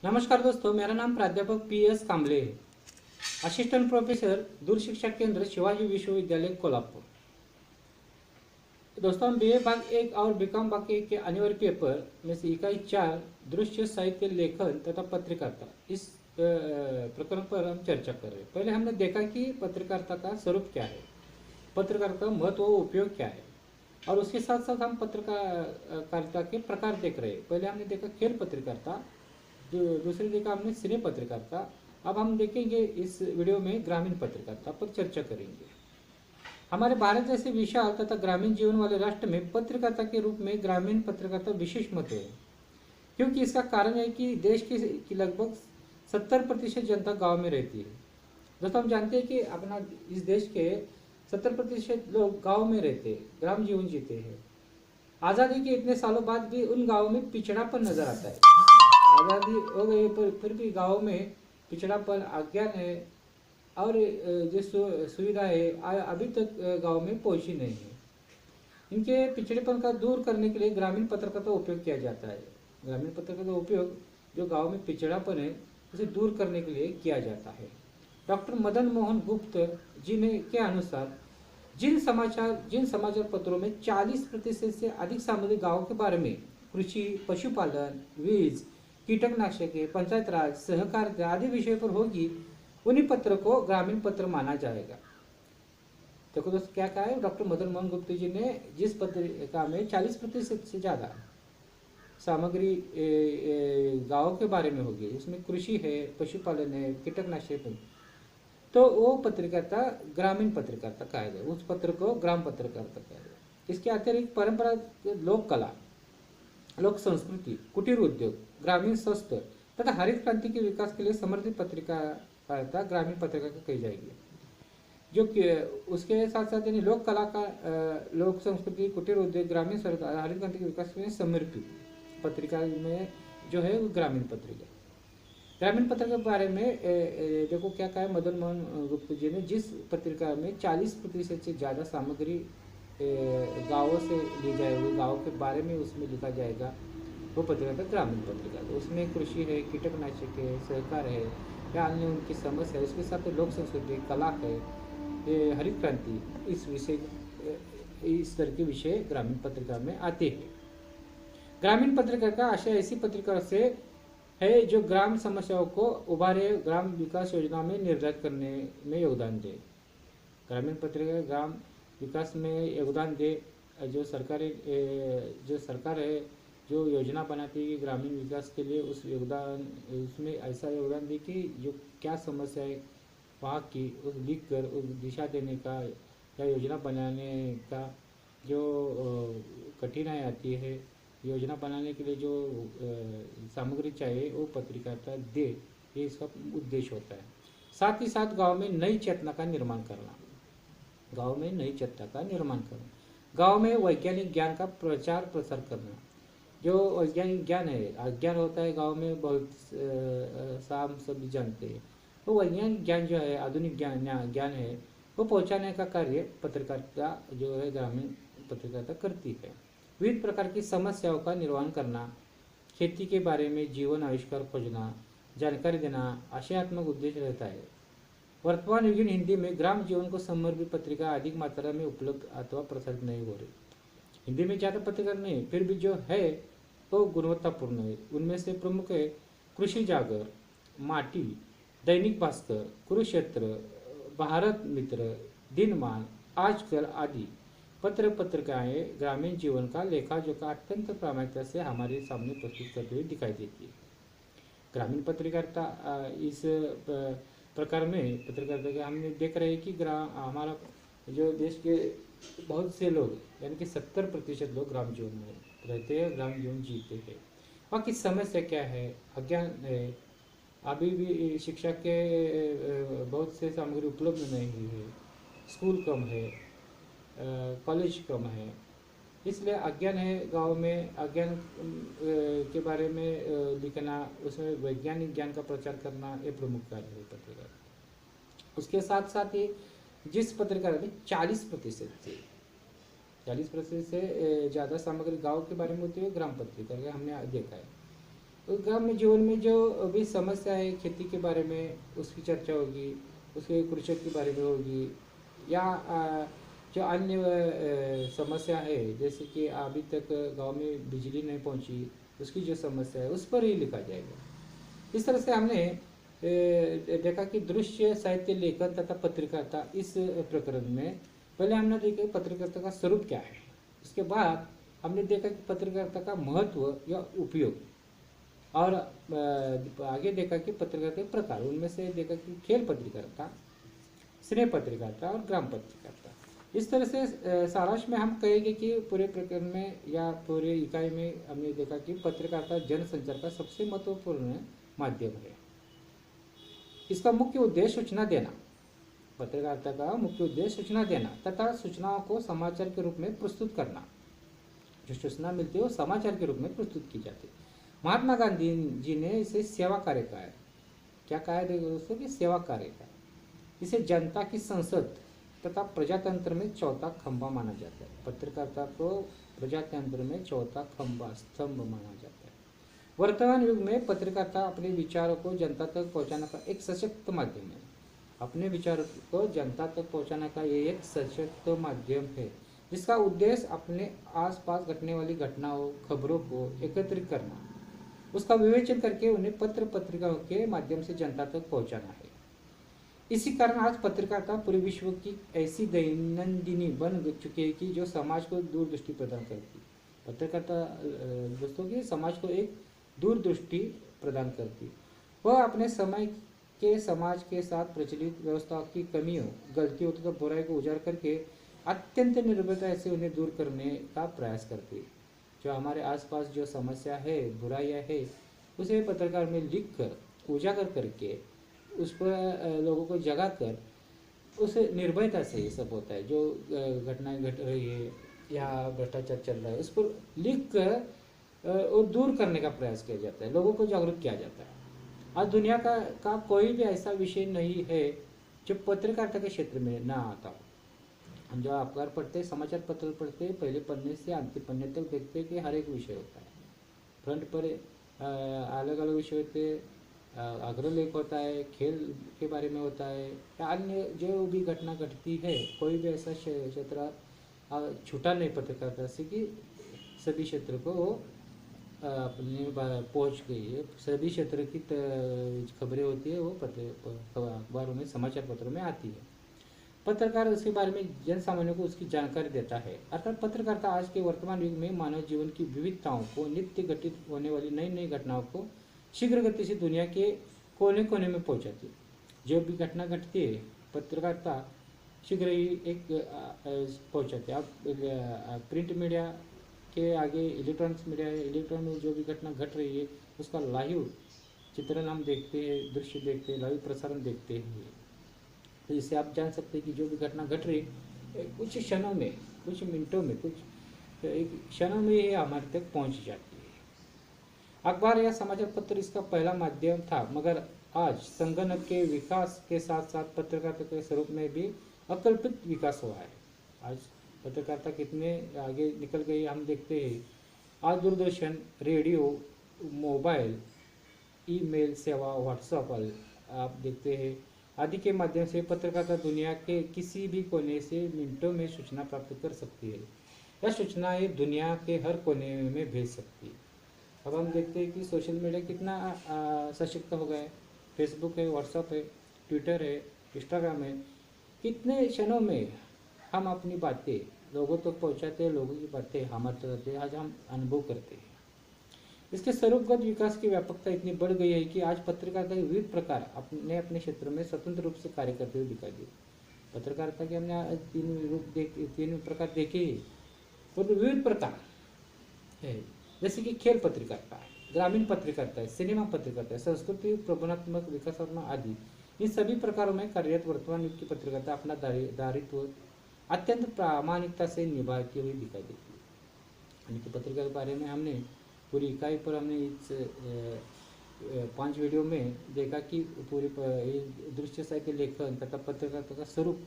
नमस्कार दोस्तों, मेरा नाम प्राध्यापक पी.एस. कांबले है। असिस्टेंट प्रोफेसर दूर शिक्षा केंद्र शिवाजी विश्वविद्यालय कोल्हापुर। दोस्तों, हम बीए भाग 1 और बीकॉम भाग 1 के अनिवार्य पेपर में से इकाई 4 दृश्य साहित्य लेखन तथा पत्रकारिता इस प्रकरण पर हम चर्चा कर रहे हैं। पहले हमने देखा कि पत्रकारिता का स्वरूप क्या है, पत्रकारिता का महत्व व उपयोग क्या है, और उसके साथ साथ हम पत्रकारिता के प्रकार देख रहे हैं। पहले हमने देखा खेल पत्रकारिता, दूसरी देखा हमने सिने पत्रकारिता। अब हम देखेंगे इस वीडियो में ग्रामीण पत्रकारिता पर चर्चा करेंगे। हमारे भारत जैसे विशाल तथा ग्रामीण जीवन वाले राष्ट्र में पत्रकारिता के रूप में ग्रामीण पत्रकारिता विशेष महत्व है, क्योंकि इसका कारण है कि देश की लगभग 70% जनता गांव में रहती है। दोस्तों, हम जानते हैं कि अपना इस देश के 70% लोग गांव में रहते हैं, ग्राम जीवन जीते हैं। आज़ादी के इतने सालों बाद भी उन गांवों में पिछड़ापन नजर आता है। आज़ादी हो गई पर फिर भी गाँव में पिछड़ापन, अज्ञान है, और जो सुविधा है अभी तक गाँव में पहुंची नहीं है। इनके पिछड़ेपन का दूर करने के लिए ग्रामीण पत्रकारिता का उपयोग किया जाता है। ग्रामीण पत्रकारिता का उपयोग जो गाँव में पिछड़ापन है उसे दूर करने के लिए किया जाता है। डॉक्टर मदन मोहन गुप्त जी ने के अनुसार जिन समाचार पत्रों में 40% से अधिक सामग्री गाँव के बारे में, कृषि, पशुपालन, वीज, कीटकनाशक, पंचायत राज, सहकारिता आदि विषय पर होगी, उन्हीं पत्र को ग्रामीण पत्र माना जाएगा। देखो दोस्तों, क्या कहा है डॉक्टर मदन मोहन गुप्ता जी ने, जिस पत्रिका में 40% से ज़्यादा सामग्री गाँव के बारे में होगी, उसमें कृषि है, पशुपालन है, कीटकनाशक है, तो वो पत्रकारिता ग्रामीण पत्रकारिता कहा जाए, उस पत्र को ग्राम पत्रकारिता कहा जाए। इसके अतिरिक्त परंपरा, लोक कला, लोक संस्कृति, कुटीर उद्योग, ग्रामीण स्वास्थ्य तथा हरित क्रांति के विकास के लिए समर्पित पत्रकारिता ग्रामीण पत्रकारिता कही जाएगी। जो कि उसके साथ साथ यानी लोक कला का, लोक संस्कृति, कुटीर उद्योग, ग्रामीण स्वास्थ्य, हरित क्रांति के विकास के लिए समर्पित पत्रिका में जो है वो ग्रामीण पत्रिका। ग्रामीण पत्रिका के बारे में देखो क्या कहा है मदन मोहन गुप्ता जी ने, जिस पत्रिका में 40% से ज़्यादा सामग्री गाँवों से ली जाएगी, गाँव के बारे में उसमें लिखा जाएगा, वो पत्रिका ग्रामीण पत्रिका। तो उसमें कृषि है, कीटकनाशक है, सहकार है, या अन्य उनकी समस्या है, उसके साथ लोक संस्कृति, कला है, हरित क्रांति, इस तरह के विषय ग्रामीण पत्रिका में आते हैं। ग्रामीण पत्रिका का आशय ऐसी पत्रिका से है जो ग्राम समस्याओं को उभारे, ग्राम विकास योजना में निर्धारित करने में योगदान दे। ग्रामीण पत्रिका ग्राम विकास में योगदान दे। जो सरकार है जो योजना बनाती है कि ग्रामीण विकास के लिए, उसमें ऐसा योगदान दे कि जो क्या समस्या है वहाँ की उस लिख कर उस दिशा देने का या योजना बनाने का जो कठिनाई आती है, योजना बनाने के लिए जो सामग्री चाहिए वो पत्रकारिता दे, ये इसका उद्देश्य होता है। साथ ही साथ गांव में नई चेतना का निर्माण करना, गांव में नई चेतना का निर्माण करना, गांव में वैज्ञानिक ज्ञान का प्रचार प्रसार करना। जो वैज्ञानिक ज्ञान है, अज्ञान होता है गांव में, बहुत साम सभी जानते हैं, वो वैज्ञानिक ज्ञान जो है, आधुनिक ज्ञान है, वो पहुंचाने का कार्य पत्रकारिता जो है ग्रामीण पत्रकारिता करती है। विविध प्रकार की समस्याओं का निर्वहन करना, खेती के बारे में जीवन आविष्कार खोजना, जानकारी देना आशयात्मक उद्देश्य रहता है। वर्तमान युगीन हिंदी में ग्राम जीवन को समर्पित पत्रिका अधिक मात्रा में उपलब्ध अथवा प्रसारित नहीं हो रही। हिंदी में ज़्यादा पत्रिका नहीं, फिर भी जो है वो गुणवत्तापूर्ण है। उनमें से प्रमुख है कृषि जागर, माटी, दैनिक भास्कर, कुरुक्षेत्र, भारत मित्र, दिनमान, आजकल आदि पत्रिकाएं ग्रामीण जीवन का लेखा जोखा अत्यंत प्रामाणिकता से हमारे सामने प्रस्तुत करते हुए दिखाई देती है। ग्रामीण पत्रकारिता इस प्रकार में पत्रकारिता के हमने देख रहे हैं कि हमारा जो देश के बहुत से लोग यानी कि 70% लोग ग्राम जीवन में रहते हैं, ग्राम जीवन जीते हैं। वहाँ की समस्या क्या है, अज्ञान है, अभी भी शिक्षा के बहुत से सामग्री उपलब्ध नहीं है, स्कूल कम है, कॉलेज कम है, इसलिए अज्ञान है गांव में। अज्ञान के बारे में लिखना, उसमें वैज्ञानिक ज्ञान का प्रचार करना, ये प्रमुख कार्य है पत्रकार। उसके साथ साथ ही जिस पत्रकार में 40% से ज़्यादा सामग्री गांव के बारे में होती है, ग्राम पत्रिका हमने देखा है। ग्राम में जीवन में जो अभी समस्या है खेती के बारे में उसकी चर्चा होगी, उसके कृषक के बारे में होगी, या जो अन्य समस्या है जैसे कि अभी तक गांव में बिजली नहीं पहुंची उसकी जो समस्या है उस पर ही लिखा जाएगा। इस तरह से हमने देखा कि दृश्य साहित्य लेखन तथा पत्रकारिता इस प्रकरण में पहले हमने देखा पत्रकारिता का स्वरूप क्या है, उसके बाद हमने देखा कि पत्रकारिता का महत्व या उपयोग, और आगे देखा कि पत्रकारिता के प्रकार, उनमें से देखा कि खेल पत्रकारिता, स्नेह पत्रकारिता और ग्राम पत्रकारिता। इस तरह से सारांश में हम कहेंगे कि पूरे प्रकरण में या पूरे इकाई में हमने देखा कि पत्रकारिता जनसंचार का सबसे महत्वपूर्ण माध्यम है। इसका मुख्य उद्देश्य सूचना देना, पत्रकारिता का मुख्य उद्देश्य सूचना देना तथा सूचनाओं को समाचार के रूप में प्रस्तुत करना। जो सूचना मिलती है वो समाचार के रूप में प्रस्तुत की जाती है। महात्मा गांधी जी ने इसे सेवा कार्य कहा है। क्या कहा है दोस्तों कि सेवा कार्य का। इसे जनता की संसद तथा प्रजातंत्र में चौथा खंभा माना जाता है। पत्रकारिता को प्रजातंत्र में चौथा खंभा, स्तंभ माना जाता है। वर्तमान युग में पत्रकारिता अपने विचारों को जनता तक पहुंचाने का एक सशक्त माध्यम है। अपने विचारों को जनता तक पहुंचाने का ये एक सशक्त माध्यम है जिसका उद्देश्य अपने आसपास घटने वाली घटनाओं, खबरों को एकत्रित करना, उसका विवेचन करके उन्हें पत्र पत्रिकाओं के माध्यम से जनता तक पहुंचाना है। इसी कारण आज पत्रकारिता पूरे विश्व की ऐसी दैनंदिनी बन चुकी है कि जो समाज को दूरदृष्टि प्रदान करती है। पत्रकारिता दोस्तों की समाज को एक दूरदृष्टि प्रदान करती। वह अपने समय के समाज के साथ प्रचलित व्यवस्था की कमियों, गलतियों तथा बुराई को उजागर करके अत्यंत निर्भयता से उन्हें दूर करने का प्रयास करती है। जो हमारे आसपास जो समस्या है, बुराइयां है, उसे पत्रकार में लिख कर उजागर करके उस पर लोगों को जगा कर उस निर्भयता से ये सब होता है। जो घटनाएं घट रही है या भ्रष्टाचार चल रहा है उस पर लिख कर और दूर करने का प्रयास किया जाता है, लोगों को जागरूक किया जाता है। आज दुनिया का कोई भी ऐसा विषय नहीं है जो पत्रकारिता के क्षेत्र में ना आता हो। हम जो अखबार पढ़ते, समाचार पत्र पढ़ते, पहले पन्ने से अंतिम पन्ने तक देखते कि हर एक विषय होता है। फ्रंट पर अलग अलग विषय होते, अग्रलेख होता है, खेल के बारे में होता है, या अन्य जो भी घटना घटती है, कोई भी ऐसा क्षेत्र छूटा नहीं पत्रकारिता से कि सभी क्षेत्र को अपने पहुँच गई है। सभी क्षेत्र की खबरें होती है वो अखबारों में, समाचार पत्रों में आती है। पत्रकार उसके बारे में जन सामान्य को उसकी जानकारी देता है। अर्थात पत्रकारिता आज के वर्तमान युग में मानव जीवन की विविधताओं को, नित्य घटित होने वाली नई नई घटनाओं को शीघ्र गति से दुनिया के कोने कोने में पहुंचाती है। जो भी घटना घटती है पत्रकारिता शीघ्र ही एक पहुंचाती है। अब प्रिंट मीडिया के आगे इलेक्ट्रॉनिक्स मीडिया है, इलेक्ट्रॉनिक में जो भी घटना घट रही है उसका लाइव चित्रण हम देखते हैं, दृश्य देखते हैं, लाइव प्रसारण देखते हैं। तो इससे आप जान सकते हैं कि जो भी घटना घट रही कुछ क्षणों में, कुछ मिनटों में, कुछ एक क्षणों में ये हमारे तक पहुंच जाती है। अखबार या समाचार पत्र इसका पहला माध्यम था, मगर आज संगणक के विकास के साथ साथ पत्रकारिता के स्वरूप में भी अकल्पित विकास हुआ है। आज पत्रकारिता कितने आगे निकल गई हम देखते हैं। आज दूरदर्शन, रेडियो, मोबाइल, ईमेल सेवा, व्हाट्सएप आप देखते हैं आदि के माध्यम से पत्रकारिता दुनिया के किसी भी कोने से मिनटों में सूचना प्राप्त कर सकती है। यह सूचनाएं दुनिया के हर कोने में भेज सकती है। अब हम देखते हैं कि सोशल मीडिया कितना सशक्त हो गया है। फेसबुक है, व्हाट्सएप है, ट्विटर है, इंस्टाग्राम है। कितने क्षणों में हम अपनी बातें लोगों तक पहुंचाते हैं, लोगों की बातें हमारे तक आज हम अनुभव करते हैं। इसके स्वरूपगत विकास की व्यापकता इतनी बढ़ गई है कि आज पत्रकारिता के विविध प्रकार अपने अपने क्षेत्र में स्वतंत्र रूप से कार्य करते हुए दिखाई दिए। पत्रकारिता के हमने तीन प्रकार देखे ही, और विविध प्रकार है। जैसे कि खेल पत्रकारिता है, ग्रामीण पत्रकारिता है, सिनेमा पत्रकारिता है, संस्कृति प्रबंधात्मक विकासात्मक आदि। इन सभी प्रकारों में कार्यरत वर्तमान युग की पत्रकारिता अपना दायित्व अत्यंत प्रामाणिकता से निभाती हुई दिखाई देती है। यानी कि पत्रकार के बारे में हमने पूरी इकाई पर हमने इस 5 वीडियो में देखा कि पूरी दृश्य साहित्य लेखन तथा पत्रकारिता का स्वरूप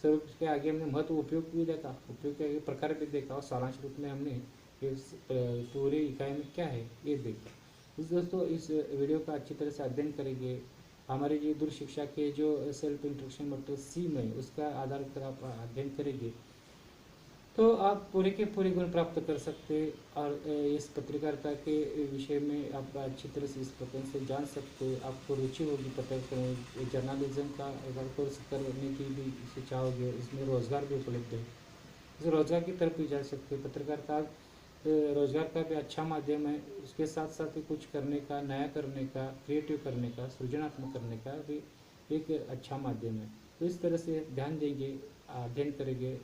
के आगे हमने महत्व, उपयोग भी देखा, उपयोग के आगे प्रकार भी देखा, और सारांश रूप में हमने इस पूरी इकाई में क्या है ये देखा। दोस्तों इस वीडियो का अच्छी तरह से अध्ययन करेंगे, हमारे जो दूर शिक्षा के जो सेल्फ इंट्रोडक्शन मॉड्यूल सी में उसका आधार पर आप अध्ययन करेंगे तो आप पूरे के पूरे गुण प्राप्त कर सकते और इस पत्रकारिता के विषय में आप अच्छी तरह से इस प्रकार से जान सकते। आपको रुचि होगी पत्रकार जर्नलिज्म का अगर कोर्स करने की भी इसे चाहोगे, इसमें रोज़गार भी उपलब्ध है, इस रोज़गार की तरफ भी जा सकते। पत्रकारिता रोज़गार का भी अच्छा माध्यम है, उसके साथ साथ ही कुछ करने का, नया करने का, क्रिएटिव करने का, सृजनात्मक करने का भी एक अच्छा माध्यम है। तो इस तरह से ध्यान देंगे, अध्ययन करेंगे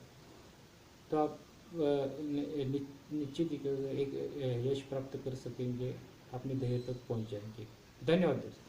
तो आप निश्चित ही एक यश प्राप्त कर सकेंगे, अपने ध्येय तक पहुंच जाएंगे। धन्यवाद दोस्तों।